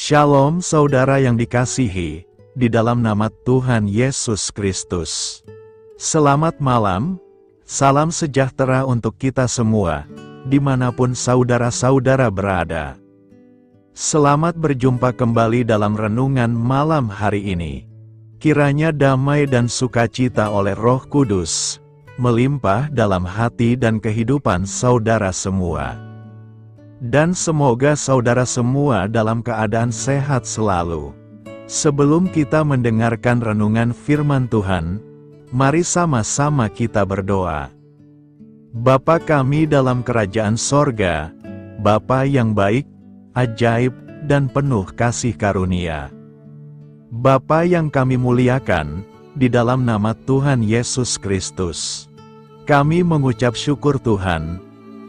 Shalom saudara yang dikasihi, di dalam nama Tuhan Yesus Kristus. Selamat malam, salam sejahtera untuk kita semua, dimanapun saudara-saudara berada. Selamat berjumpa kembali dalam renungan malam hari ini. Kiranya damai dan sukacita oleh Roh Kudus melimpah dalam hati dan kehidupan saudara semua. Dan semoga saudara semua dalam keadaan sehat selalu. Sebelum kita mendengarkan renungan firman Tuhan, mari sama-sama kita berdoa. Bapa kami dalam kerajaan sorga, Bapa yang baik, ajaib, dan penuh kasih karunia. Bapa yang kami muliakan, di dalam nama Tuhan Yesus Kristus. Kami mengucap syukur Tuhan,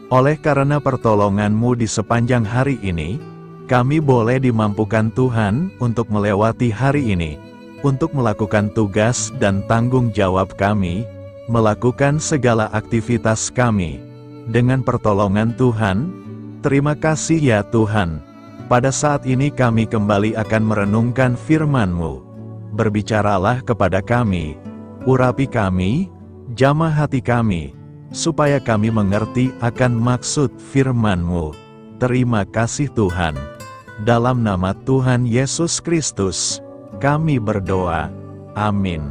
oleh karena pertolongan-Mu di sepanjang hari ini, kami boleh dimampukan Tuhan untuk melewati hari ini, untuk melakukan tugas dan tanggung jawab kami, melakukan segala aktivitas kami. Dengan pertolongan Tuhan, terima kasih ya Tuhan. Pada saat ini kami kembali akan merenungkan firman-Mu. Berbicaralah kepada kami, urapi kami, jamah hati kami, supaya kami mengerti akan maksud firman-Mu. Terima kasih Tuhan. Dalam nama Tuhan Yesus Kristus, kami berdoa. Amin.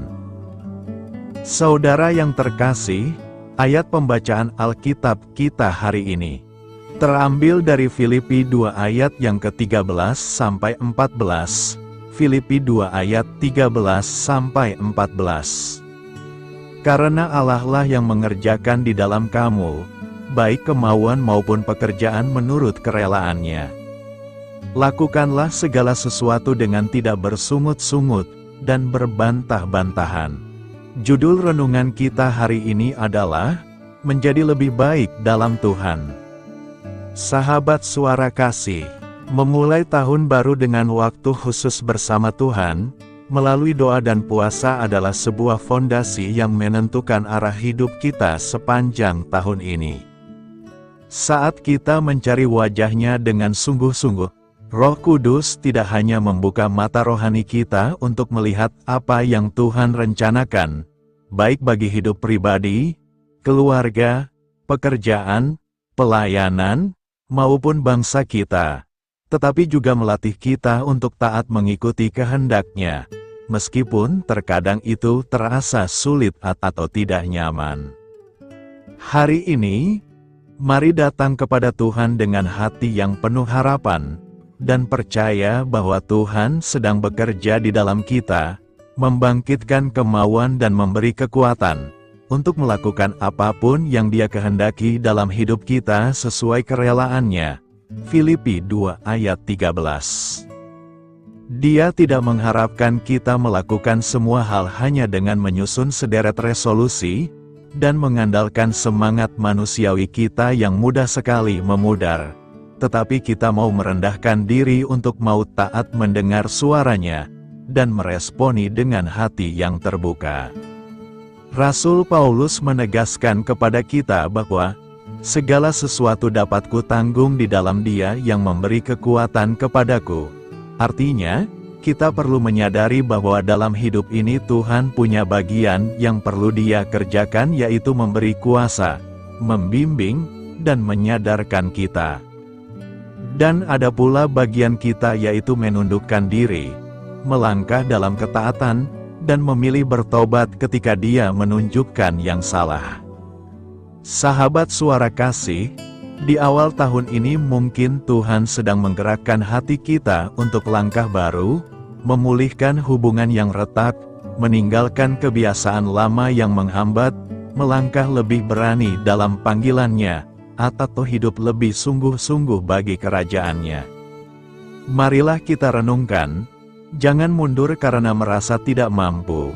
Saudara yang terkasih, ayat pembacaan Alkitab kita hari ini terambil dari Filipi 2 ayat yang ke-13 sampai 14. Filipi 2 ayat 13 sampai 14. Karena Allah lah yang mengerjakan di dalam kamu, baik kemauan maupun pekerjaan menurut kerelaannya. Lakukanlah segala sesuatu dengan tidak bersungut-sungut dan berbantah-bantahan. Judul renungan kita hari ini adalah, Menjadi Lebih Baik dalam Tuhan. Sahabat suara kasih, memulai tahun baru dengan waktu khusus bersama Tuhan, melalui doa dan puasa adalah sebuah fondasi yang menentukan arah hidup kita sepanjang tahun ini. Saat kita mencari wajah-Nya dengan sungguh-sungguh, Roh Kudus tidak hanya membuka mata rohani kita untuk melihat apa yang Tuhan rencanakan, baik bagi hidup pribadi, keluarga, pekerjaan, pelayanan, maupun bangsa kita, tetapi juga melatih kita untuk taat mengikuti kehendak-Nya, meskipun terkadang itu terasa sulit atau tidak nyaman. Hari ini, mari datang kepada Tuhan dengan hati yang penuh harapan, dan percaya bahwa Tuhan sedang bekerja di dalam kita, membangkitkan kemauan dan memberi kekuatan, untuk melakukan apapun yang Dia kehendaki dalam hidup kita sesuai kerelaannya. Filipi 2 ayat 13. Dia tidak mengharapkan kita melakukan semua hal hanya dengan menyusun sederet resolusi, dan mengandalkan semangat manusiawi kita yang mudah sekali memudar. Tetapi kita mau merendahkan diri untuk mau taat mendengar suara-Nya, dan meresponi dengan hati yang terbuka. Rasul Paulus menegaskan kepada kita bahwa, segala sesuatu dapat kutanggung di dalam Dia yang memberi kekuatan kepadaku. Artinya, kita perlu menyadari bahwa dalam hidup ini Tuhan punya bagian yang perlu Dia kerjakan, yaitu memberi kuasa, membimbing, dan menyadarkan kita. Dan ada pula bagian kita, yaitu menundukkan diri, melangkah dalam ketaatan, dan memilih bertobat ketika Dia menunjukkan yang salah. Sahabat suara kasih, di awal tahun ini mungkin Tuhan sedang menggerakkan hati kita untuk langkah baru, memulihkan hubungan yang retak, meninggalkan kebiasaan lama yang menghambat, melangkah lebih berani dalam panggilan-Nya, atau hidup lebih sungguh-sungguh bagi kerajaan-Nya. Marilah kita renungkan, jangan mundur karena merasa tidak mampu.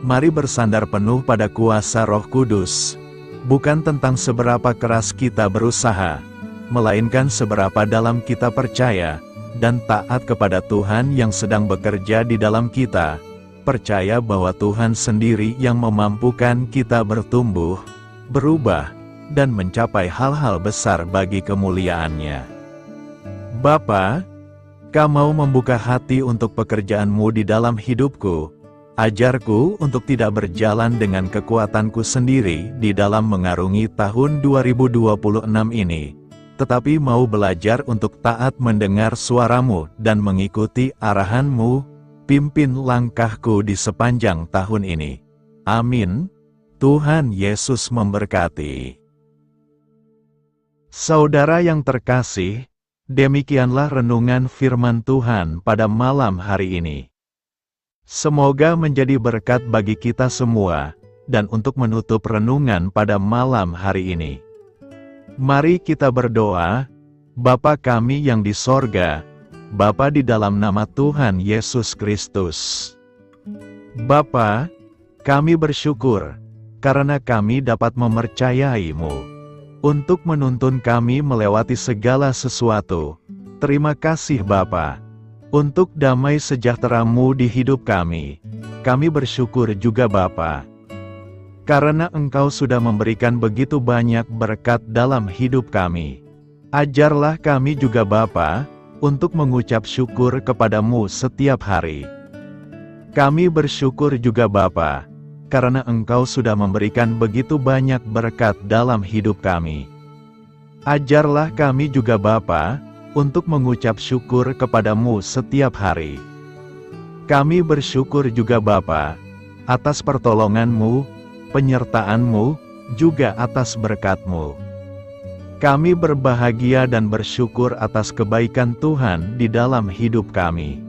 Mari bersandar penuh pada kuasa Roh Kudus. Bukan tentang seberapa keras kita berusaha, melainkan seberapa dalam kita percaya, dan taat kepada Tuhan yang sedang bekerja di dalam kita. Percaya bahwa Tuhan sendiri yang memampukan kita bertumbuh, berubah, dan mencapai hal-hal besar bagi kemuliaan-Nya. Bapa, Jika mau membuka hati untuk pekerjaan-Mu di dalam hidupku, ajarku untuk tidak berjalan dengan kekuatanku sendiri di dalam mengarungi tahun 2026 ini, tetapi mau belajar untuk taat mendengar suara-Mu dan mengikuti arahan-Mu, pimpin langkahku di sepanjang tahun ini. Amin. Tuhan Yesus memberkati. Saudara yang terkasih, demikianlah renungan firman Tuhan pada malam hari ini. Semoga menjadi berkat bagi kita semua, dan untuk menutup renungan pada malam hari ini, mari kita berdoa. Bapa kami yang di sorga, Bapa di dalam nama Tuhan Yesus Kristus. Bapa, kami bersyukur, karena kami dapat mempercayai-Mu untuk menuntun kami melewati segala sesuatu. Terima kasih Bapa, untuk damai sejahtera-Mu di hidup kami. Kami bersyukur juga Bapa, karena Engkau sudah memberikan begitu banyak berkat dalam hidup kami. Ajarlah kami juga Bapa, untuk mengucap syukur kepada-Mu setiap hari. Kami bersyukur juga Bapa, karena Engkau sudah memberikan begitu banyak berkat dalam hidup kami. Ajarlah kami juga Bapa, untuk mengucap syukur kepada-Mu setiap hari. Kami bersyukur juga Bapa, atas pertolongan-Mu, penyertaan-Mu, juga atas berkat-Mu. Kami berbahagia dan bersyukur atas kebaikan Tuhan di dalam hidup kami.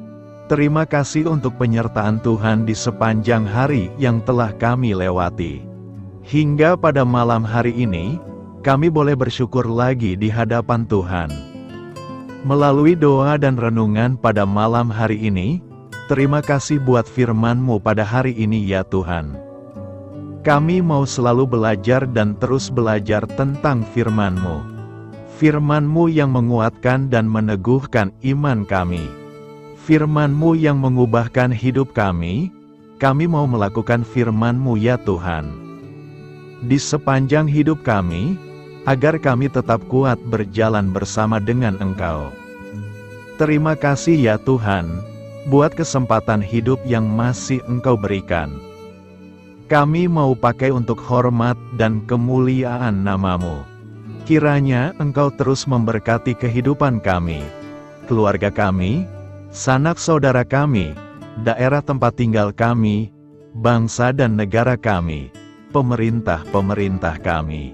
Terima kasih untuk penyertaan Tuhan di sepanjang hari yang telah kami lewati. Hingga pada malam hari ini, kami boleh bersyukur lagi di hadapan Tuhan. Melalui doa dan renungan pada malam hari ini, terima kasih buat firman-Mu pada hari ini ya Tuhan. Kami mau selalu belajar dan terus belajar tentang firman-Mu. Firman-Mu yang menguatkan dan meneguhkan iman kami. Firman-Mu yang mengubahkan hidup kami mau melakukan firman-Mu ya Tuhan. Di sepanjang hidup kami, agar kami tetap kuat berjalan bersama dengan Engkau. Terima kasih ya Tuhan, buat kesempatan hidup yang masih Engkau berikan. Kami mau pakai untuk hormat dan kemuliaan nama-Mu. Kiranya Engkau terus memberkati kehidupan kami, keluarga kami, sanak saudara kami, daerah tempat tinggal kami, bangsa dan negara kami, pemerintah-pemerintah kami.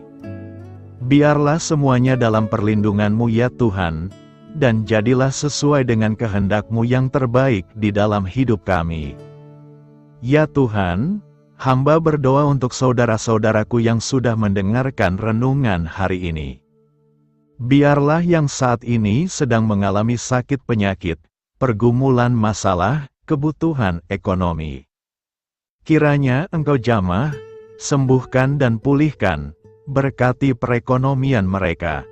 Biarlah semuanya dalam perlindungan-Mu ya Tuhan, dan jadilah sesuai dengan kehendak-Mu yang terbaik di dalam hidup kami. Ya Tuhan, hamba berdoa untuk saudara-saudaraku yang sudah mendengarkan renungan hari ini. Biarlah yang saat ini sedang mengalami sakit penyakit, pergumulan masalah, kebutuhan ekonomi, kiranya Engkau jamah, sembuhkan dan pulihkan, berkati perekonomian mereka,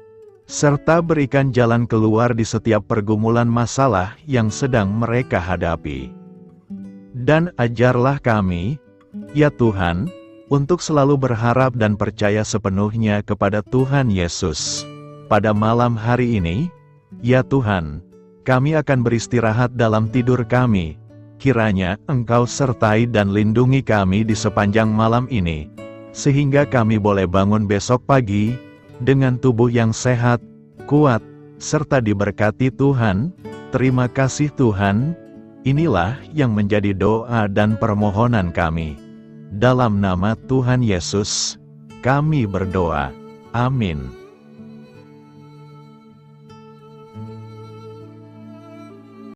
serta berikan jalan keluar di setiap pergumulan masalah yang sedang mereka hadapi. Dan ajarlah kami, ya Tuhan, untuk selalu berharap dan percaya sepenuhnya kepada Tuhan Yesus. Pada malam hari ini, ya Tuhan, kami akan beristirahat dalam tidur kami. Kiranya Engkau sertai dan lindungi kami di sepanjang malam ini, sehingga kami boleh bangun besok pagi, dengan tubuh yang sehat, kuat, serta diberkati Tuhan. Terima kasih Tuhan. Inilah yang menjadi doa dan permohonan kami. Dalam nama Tuhan Yesus, kami berdoa. Amin.